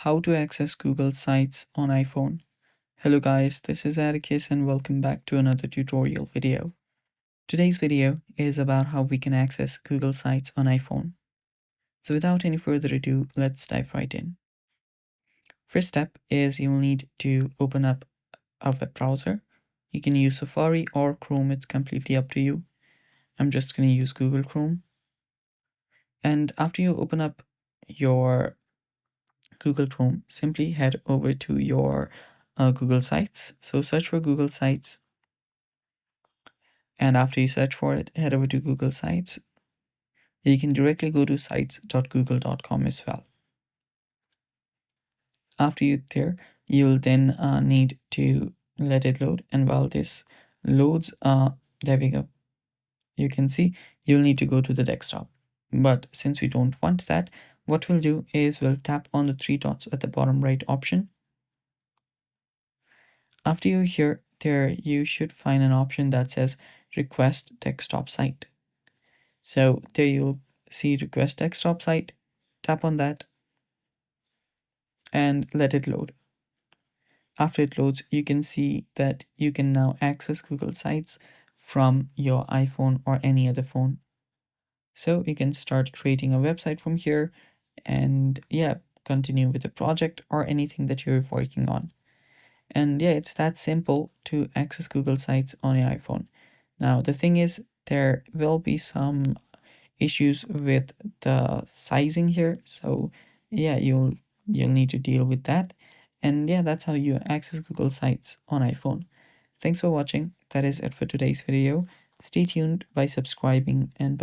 How to access Google Sites on iPhone. Hello guys, this is Atticus and welcome back to another tutorial video. Today's video is about how we can access Google Sites on iPhone. So without any further ado, let's dive right in. First step is you'll need to open up a web browser. You can use Safari or Chrome, it's completely up to you. I'm just going to use Google Chrome. And after you open up your Google Chrome, simply head over to your Google Sites. So search for Google Sites, and after you search for it, head over to Google Sites. You can directly go to sites.google.com as well. After you're there, you'll then need to let it load, and while this loads, there we go. You can see you'll need to go to the desktop. But since we don't want that, what we'll do is we'll tap on the three dots at the bottom right option. After you're here, you should find an option that says request desktop site. So there you'll see request desktop site. Tap on that and let it load. After it loads, you can see that you can now access Google Sites from your iPhone or any other phone. So you can start creating a website from here and continue with the project or anything that you're working on. And it's that simple to access Google Sites on your iPhone. Now, the thing is, there will be some issues with the sizing here. So you'll need to deal with that. And that's how you access Google Sites on iPhone. Thanks for watching. That is it for today's video. Stay tuned by subscribing and